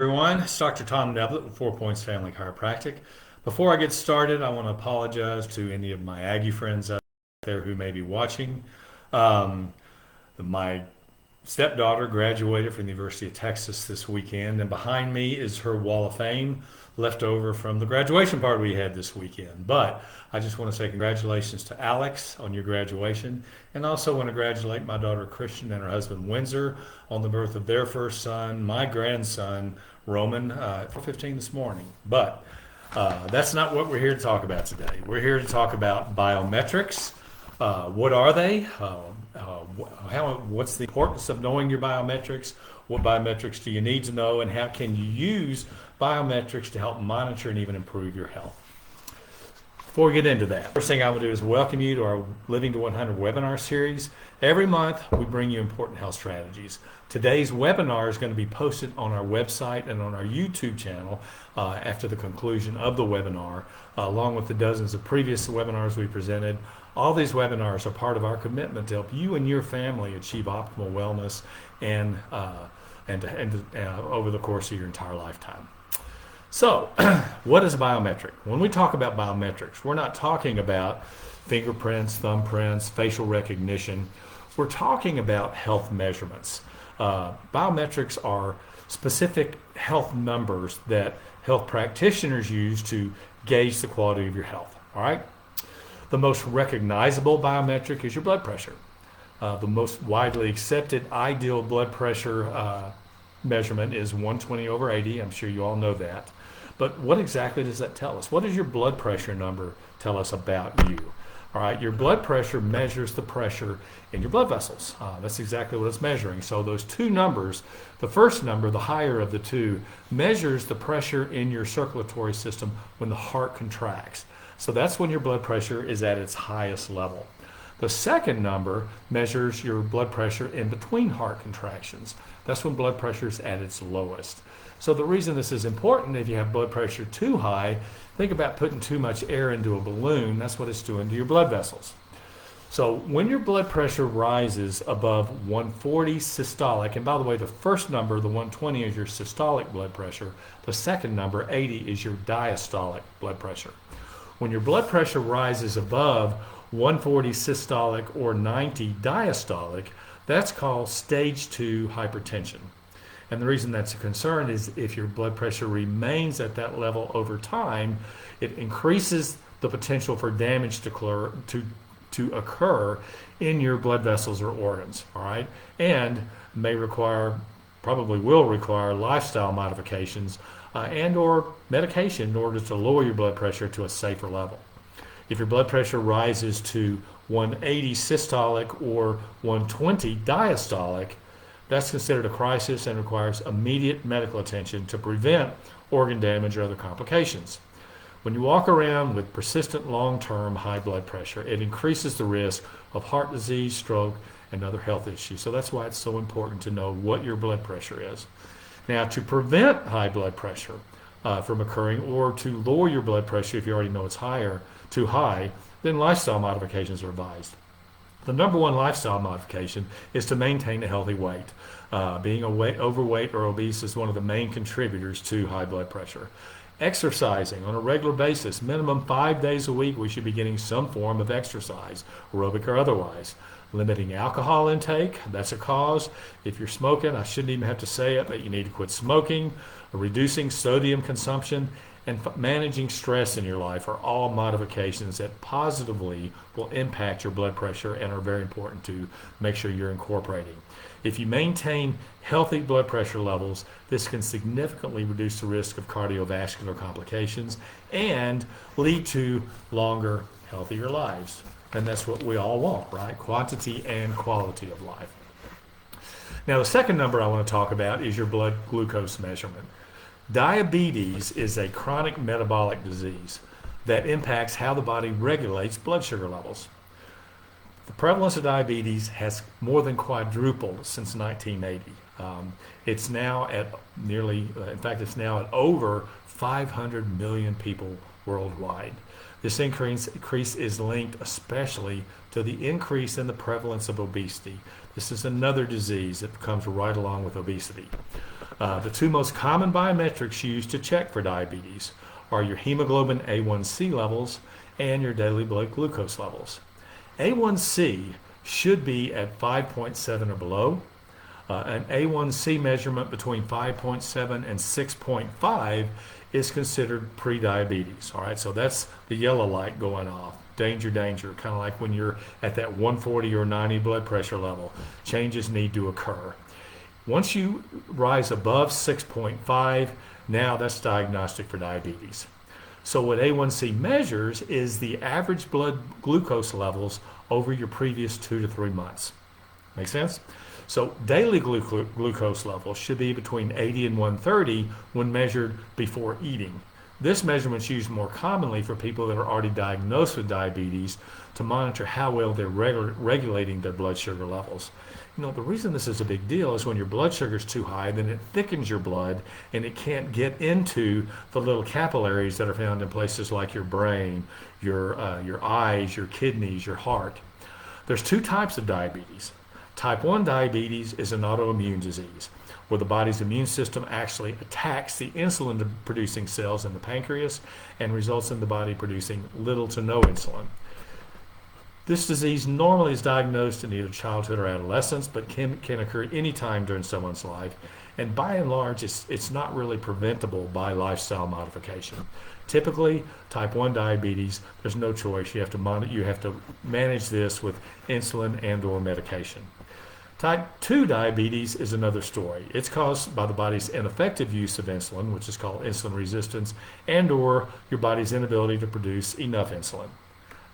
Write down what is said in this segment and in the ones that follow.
Everyone, it's Dr. Tom Neblett with Four Points Family Chiropractic. Before I get started, I want to apologize to any of my Aggie friends out there who may be watching. Um, my stepdaughter graduated from the University of Texas this weekend, and behind me is her wall of fame left over from the graduation party we had this weekend. But I just want to say congratulations to Alex on your graduation, and also want to congratulate my daughter Christian and her husband Windsor on the birth of their first son, my grandson Roman, at 4:15 this morning. But that's not what we're here to talk about today. We're here to talk about biometrics. What are they? What's the importance of knowing your biometrics? What biometrics do you need to know, and how can you use biometrics to help monitor and even improve your health? Before we get into that, first thing I want to do is welcome you to our Living to 100 webinar series. Every month, we bring you important health strategies. Today's webinar is going to be posted on our website and on our YouTube channel after the conclusion of the webinar, along with the dozens of previous webinars we presented. All these webinars are part of our commitment to help you and your family achieve optimal wellness and over the course of your entire lifetime. So, what is a biometric? When we talk about biometrics, we're not talking about fingerprints, thumbprints, facial recognition. We're talking about health measurements. Biometrics are specific health numbers that health practitioners use to gauge the quality of your health. All right? The most recognizable biometric is your blood pressure. The most widely accepted ideal blood pressure measurement is 120/80. I'm sure you all know that. But what exactly does that tell us? What does your blood pressure number tell us about you? All right, your blood pressure measures the pressure in your blood vessels. That's exactly what it's measuring. So those two numbers, the first number, the higher of the two, measures the pressure in your circulatory system when the heart contracts. So that's when your blood pressure is at its highest level. The second number measures your blood pressure in between heart contractions. That's when blood pressure is at its lowest. So the reason this is important, if you have blood pressure too high, think about putting too much air into a balloon. That's what it's doing to your blood vessels. So when your blood pressure rises above 140 systolic, and by the way, the first number, the 120, is your systolic blood pressure. The second number, 80, is your diastolic blood pressure. When your blood pressure rises above 140 systolic or 90 diastolic, that's called stage 2 hypertension. And the reason that's a concern is if your blood pressure remains at that level over time, it increases the potential for damage to occur in your blood vessels or organs, all right? And probably will require lifestyle modifications and or medication in order to lower your blood pressure to a safer level. If your blood pressure rises to 180 systolic or 120 diastolic, that's considered a crisis and requires immediate medical attention to prevent organ damage or other complications. When you walk around with persistent long-term high blood pressure, it increases the risk of heart disease, stroke, and other health issues. So that's why it's so important to know what your blood pressure is. Now, to prevent high blood pressure from occurring, or to lower your blood pressure if you already know it's too high, then lifestyle modifications are advised. The number one lifestyle modification is to maintain a healthy weight. Being overweight or obese is one of the main contributors to high blood pressure. Exercising on a regular basis, minimum 5 days a week, we should be getting some form of exercise, aerobic or otherwise. Limiting alcohol intake, that's a cause. If you're smoking, I shouldn't even have to say it, but you need to quit smoking. Reducing sodium consumption and managing stress in your life are all modifications that positively will impact your blood pressure and are very important to make sure you're incorporating. If you maintain healthy blood pressure levels, this can significantly reduce the risk of cardiovascular complications and lead to longer, healthier lives. And that's what we all want, right? Quantity and quality of life. Now, the second number I want to talk about is your blood glucose measurement. Diabetes is a chronic metabolic disease that impacts how the body regulates blood sugar levels. The prevalence of diabetes has more than quadrupled since 1980. It's now at it's now at over 500 million people worldwide. This increase is linked especially to the increase in the prevalence of obesity. This is another disease that comes right along with obesity. The two most common biometrics used to check for diabetes are your hemoglobin A1C levels and your daily blood glucose levels. A1C should be at 5.7 or below. An A1C measurement between 5.7 and 6.5 is considered pre-diabetes. All right, so that's the yellow light going off. Danger, danger, kind of like when you're at that 140 or 90 blood pressure level. Changes need to occur. Once you rise above 6.5, now that's diagnostic for diabetes. So what A1C measures is the average blood glucose levels over your previous 2 to 3 months. Make sense? So daily glucose levels should be between 80 and 130 when measured before eating. This measurement is used more commonly for people that are already diagnosed with diabetes to monitor how well they're regulating their blood sugar levels. You know, the reason this is a big deal is when your blood sugar is too high, then it thickens your blood and it can't get into the little capillaries that are found in places like your brain, your eyes, your kidneys, your heart. There's two types of diabetes. Type 1 diabetes is an autoimmune disease where the body's immune system actually attacks the insulin-producing cells in the pancreas and results in the body producing little to no insulin. This disease normally is diagnosed in either childhood or adolescence, but can occur any time during someone's life. And by and large, it's not really preventable by lifestyle modification. Typically, type 1 diabetes, there's no choice. You have to manage this with insulin and or medication. Type 2 diabetes is another story. It's caused by the body's ineffective use of insulin, which is called insulin resistance, and or your body's inability to produce enough insulin.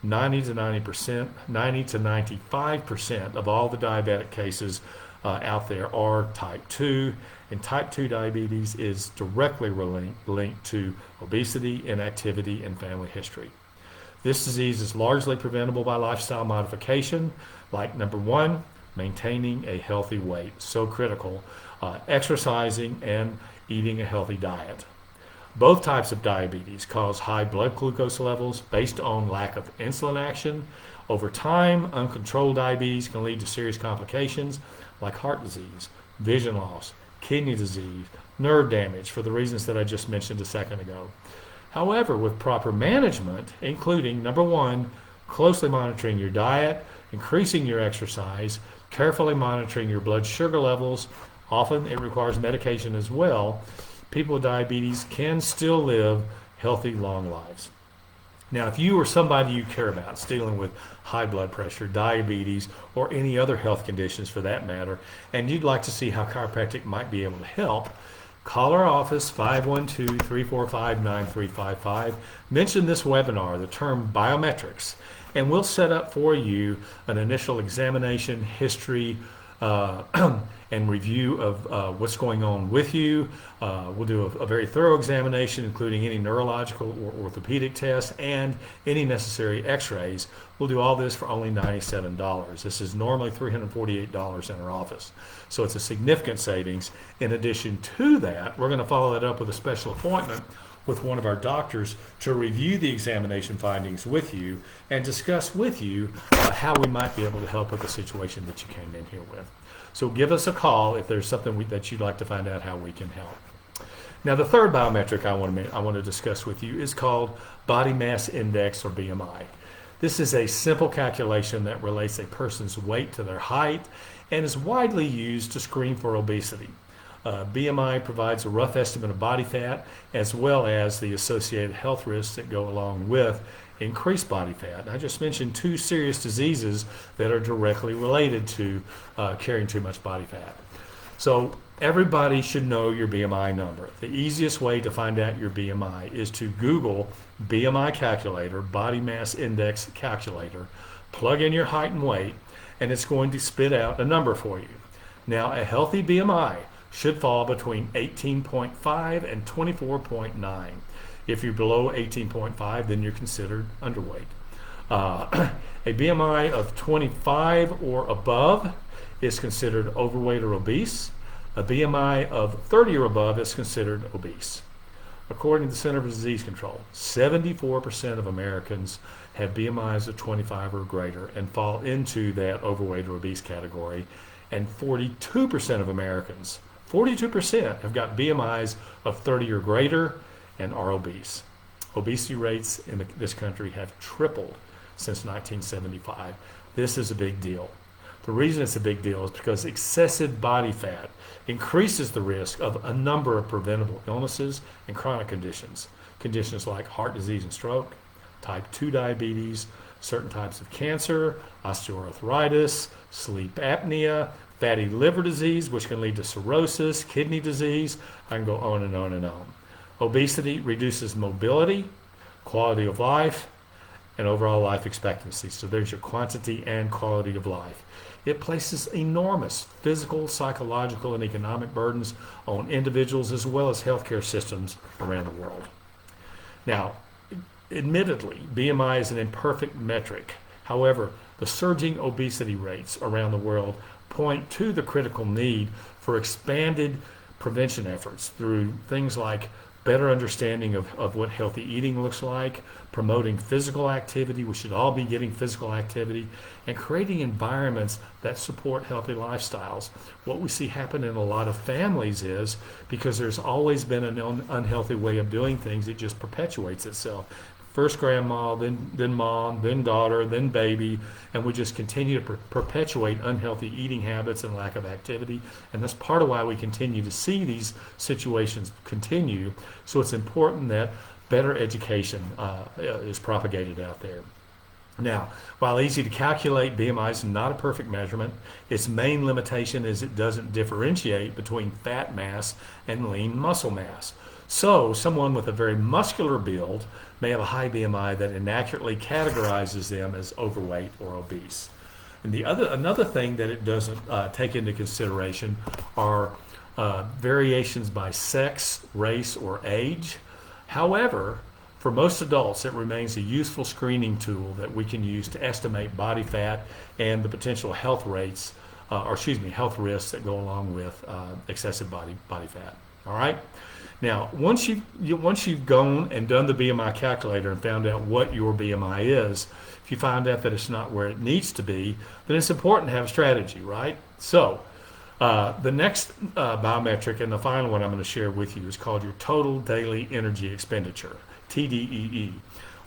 90 to 95% of all the diabetic cases out there are type 2, and type 2 diabetes is directly linked to obesity, inactivity, and family history. This disease is largely preventable by lifestyle modification, like number 1, maintaining a healthy weight, so critical, exercising and eating a healthy diet. Both types of diabetes cause high blood glucose levels based on lack of insulin action. Over time, uncontrolled diabetes can lead to serious complications like heart disease, vision loss, kidney disease, nerve damage for the reasons that I just mentioned a second ago. However, with proper management, including number 1, closely monitoring your diet, increasing your exercise, carefully monitoring your blood sugar levels, often it requires medication as well, people with diabetes can still live healthy, long lives. Now, if you or somebody you care about is dealing with high blood pressure, diabetes, or any other health conditions for that matter, and you'd like to see how chiropractic might be able to help, call our office, 512-345-9355. Mention this webinar, the term biometrics, and we'll set up for you an initial examination, history, and review of what's going on with you. We'll do a very thorough examination, including any neurological or orthopedic tests and any necessary x-rays. We'll do all this for only $97. This is normally $348 in our office. So it's a significant savings. In addition to that, we're going to follow that up with a special appointment with one of our doctors to review the examination findings with you and discuss with you how we might be able to help with the situation that you came in here with. So give us a call if there's something that you'd like to find out how we can help. Now, the third biometric I want to discuss with you is called body mass index, or BMI. This is a simple calculation that relates a person's weight to their height and is widely used to screen for obesity. BMI provides a rough estimate of body fat as well as the associated health risks that go along with increased body fat. I just mentioned 2 serious diseases that are directly related to carrying too much body fat. So everybody should know your BMI number. The easiest way to find out your BMI is to Google BMI calculator, body mass index calculator, plug in your height and weight, and it's going to spit out a number for you. Now, a healthy BMI should fall between 18.5 and 24.9. If you're below 18.5, then you're considered underweight. A BMI of 25 or above is considered overweight or obese. A BMI of 30 or above is considered obese. According to the Center for Disease Control, 74% of Americans have BMIs of 25 or greater and fall into that overweight or obese category, and 42% of Americans 42% have got BMIs of 30 or greater and are obese. Obesity rates in this country have tripled since 1975. This is a big deal. The reason it's a big deal is because excessive body fat increases the risk of a number of preventable illnesses and chronic conditions. Conditions like heart disease and stroke, type 2 diabetes, certain types of cancer, osteoarthritis, sleep apnea, fatty liver disease, which can lead to cirrhosis, kidney disease. I can go on and on and on. Obesity reduces mobility, quality of life, and overall life expectancy. So there's your quantity and quality of life. It places enormous physical, psychological, and economic burdens on individuals as well as healthcare systems around the world. Now, admittedly, BMI is an imperfect metric. However, the surging obesity rates around the world point to the critical need for expanded prevention efforts through things like better understanding of what healthy eating looks like, promoting physical activity. We should all be getting physical activity, and creating environments that support healthy lifestyles. What we see happen in a lot of families is, because there's always been an unhealthy way of doing things, it just perpetuates itself. First grandma, then mom, then daughter, then baby, and we just continue to perpetuate unhealthy eating habits and lack of activity. And that's part of why we continue to see these situations continue. So it's important that better education is propagated out there. Now, while easy to calculate, BMI is not a perfect measurement. Its main limitation is it doesn't differentiate between fat mass and lean muscle mass. So someone with a very muscular build may have a high BMI that inaccurately categorizes them as overweight or obese. And another thing that it doesn't take into consideration are variations by sex, race, or age. However, for most adults, it remains a useful screening tool that we can use to estimate body fat and the potential health risks that go along with excessive body fat. All right. Now, once you've gone and done the BMI calculator and found out what your BMI is, if you find out that it's not where it needs to be, then it's important to have a strategy, right? So, the next biometric and the final one I'm going to share with you is called your total daily energy expenditure, TDEE.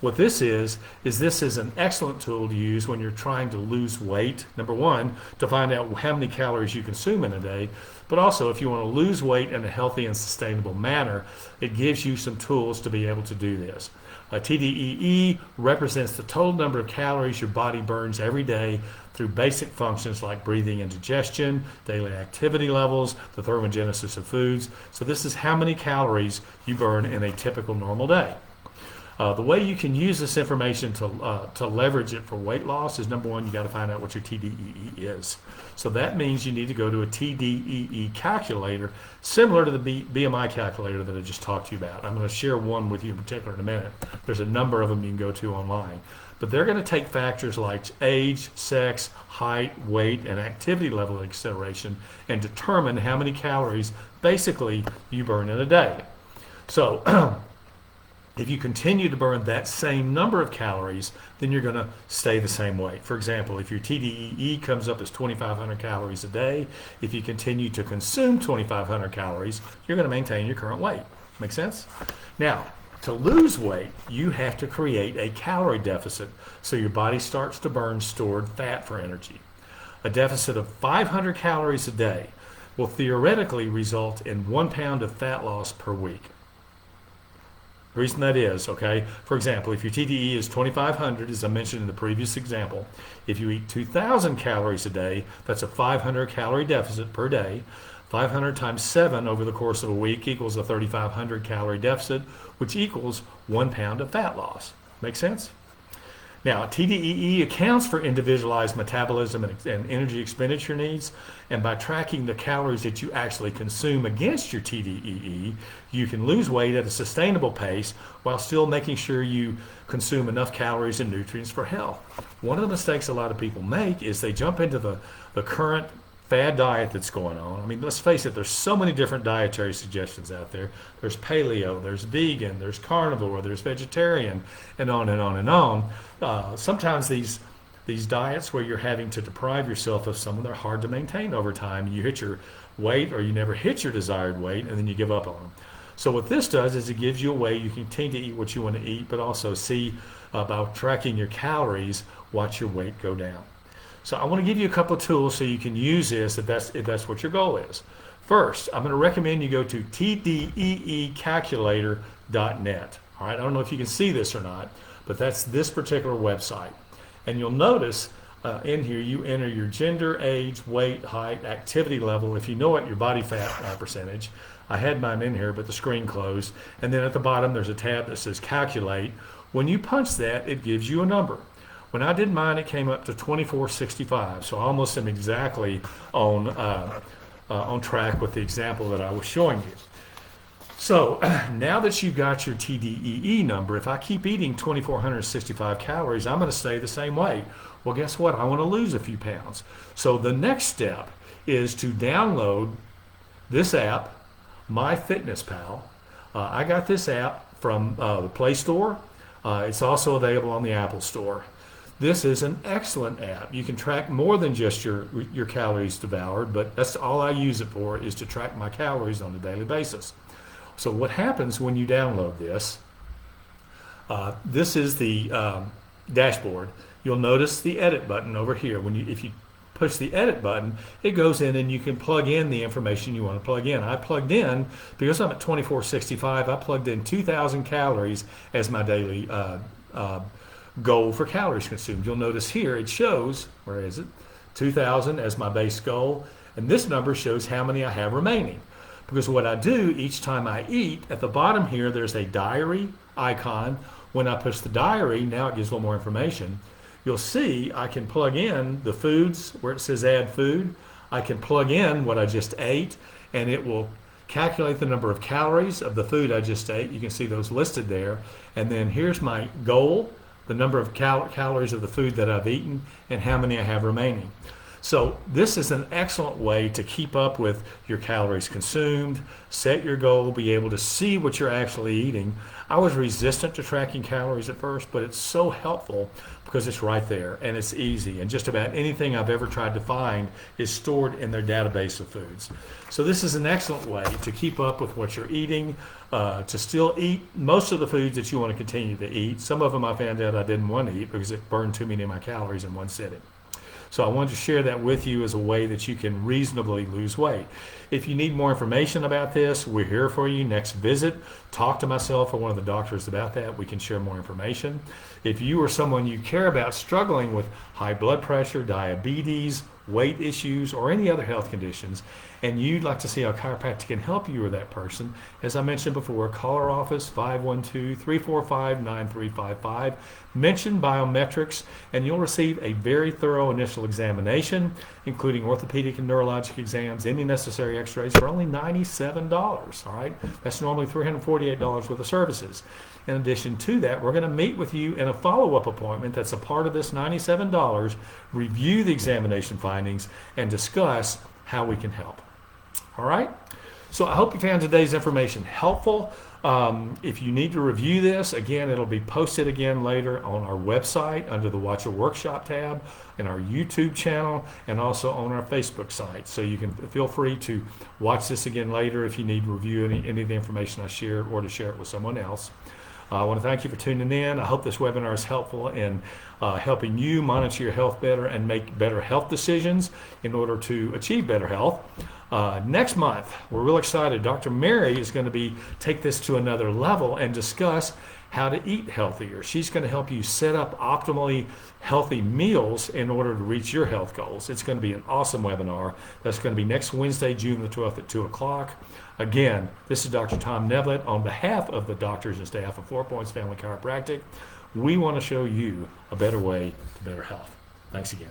What this is this is an excellent tool to use when you're trying to lose weight, number one, to find out how many calories you consume in a day, but also if you want to lose weight in a healthy and sustainable manner, it gives you some tools to be able to do this. TDEE represents the total number of calories your body burns every day through basic functions like breathing and digestion, daily activity levels, the thermogenesis of foods. So this is how many calories you burn in a typical normal day. The way you can use this information to leverage it for weight loss is, number one, you got to find out what your TDEE is. So that means you need to go to a TDEE calculator similar to the BMI calculator that I just talked to you about. I'm going to share one with you in particular in a minute. There's a number of them you can go to online. But they're going to take factors like age, sex, height, weight, and activity level of acceleration and determine how many calories basically you burn in a day. So if you continue to burn that same number of calories, then you're going to stay the same weight. For example, if your TDEE comes up as 2,500 calories a day, if you continue to consume 2,500 calories, you're going to maintain your current weight. Make sense? Now, to lose weight, you have to create a calorie deficit so your body starts to burn stored fat for energy. A deficit of 500 calories a day will theoretically result in 1 pound of fat loss per week. The reason that is, okay, for example, if your TDE is 2,500, as I mentioned in the previous example, if you eat 2,000 calories a day, that's a 500 calorie deficit per day. 500 times 7 over the course of a week equals a 3,500 calorie deficit, which equals 1 pound of fat loss. Make sense? Now, TDEE accounts for individualized metabolism and energy expenditure needs, and by tracking the calories that you actually consume against your TDEE, you can lose weight at a sustainable pace while still making sure you consume enough calories and nutrients for health. One of the mistakes a lot of people make is they jump into the current fad diet that's going on. I mean, let's face it, there's so many different dietary suggestions out there. There's paleo, there's vegan, there's carnivore, there's vegetarian, and on and on and on. Sometimes these diets where you're having to deprive yourself of some, they're hard to maintain over time. You hit your weight or you never hit your desired weight and then you give up on them. So what this does is it gives you a way you can continue to eat what you want to eat, but also see by tracking your calories, watch your weight go down. So I want to give you a couple of tools so you can use this if that's what your goal is. First, I'm going to recommend you go to tdeecalculator.net. All right, I don't know if you can see this or not, but that's this particular website. And you'll notice in here you enter your gender, age, weight, height, activity level, if you know it, your body fat percentage. I had mine in here, but the screen closed. And then at the bottom, there's a tab that says calculate. When you punch that, it gives you a number. When I did mine, it came up to 2465. So I almost am exactly on track with the example that I was showing you. So now that you've got your TDEE number, if I keep eating 2,465 calories, I'm going to stay the same weight. Well, guess what? I want to lose a few pounds. So the next step is to download this app, MyFitnessPal. I got this app from the Play Store. It's also available on the Apple Store. This is an excellent app. You can track more than just your calories devoured, but that's all I use it for, is to track my calories on a daily basis. So what happens when you download this, this is the dashboard. You'll notice the edit button over here. If you push the edit button, it goes in and you can plug in the information you want to plug in. I plugged in, because I'm at 2465, I plugged in 2,000 calories as my daily goal for calories consumed. You'll notice here it shows, where is it? 2,000 as my base goal, and this number shows how many I have remaining. Because what I do each time I eat, at the bottom here there's a diary icon. When I push the diary, now it gives a little more information. You'll see I can plug in the foods where it says add food. I can plug in what I just ate, and it will calculate the number of calories of the food I just ate. You can see those listed there. And then here's my goal, the number of calories of the food that I've eaten, and how many I have remaining. So this is an excellent way to keep up with your calories consumed, set your goal, be able to see what you're actually eating. I was resistant to tracking calories at first, but it's so helpful because it's right there and it's easy. And just about anything I've ever tried to find is stored in their database of foods. So this is an excellent way to keep up with what you're eating, to still eat most of the foods that you want to continue to eat. Some of them I found out I didn't want to eat because it burned too many of my calories in one sitting. So I wanted to share that with you as a way that you can reasonably lose weight. If you need more information about this, we're here for you. Next visit, talk to myself or one of the doctors about that. We can share more information. If you or someone you care about struggling with high blood pressure, diabetes, weight issues, or any other health conditions, and you'd like to see how chiropractic can help you or that person, as I mentioned before, call our office, 512-345-9355. Mention Biometrics, and you'll receive a very thorough initial examination, including orthopedic and neurologic exams, any necessary x-rays, for only $97. All right? That's normally $348 worth of services. In addition to that, we're going to meet with you in a follow-up appointment that's a part of this $97, review the examination findings, and discuss how we can help. All right? So I hope you found today's information helpful. If you need to review this, again, it'll be posted again later on our website under the Watch a Workshop tab, in our YouTube channel, and also on our Facebook site. So you can feel free to watch this again later if you need to review any of the information I shared or to share it with someone else. I want to thank you for tuning in. I hope this webinar is helpful in helping you monitor your health better and make better health decisions in order to achieve better health. Next month, we're real excited. Dr. Mary is going to take this to another level and discuss how to eat healthier. She's going to help you set up optimally healthy meals in order to reach your health goals. It's going to be an awesome webinar. That's going to be next Wednesday, June the 12th at 2 o'clock. Again, this is Dr. Tom Neblett on behalf of the doctors and staff of 4 Points Family Chiropractic. We want to show you a better way to better health. Thanks again.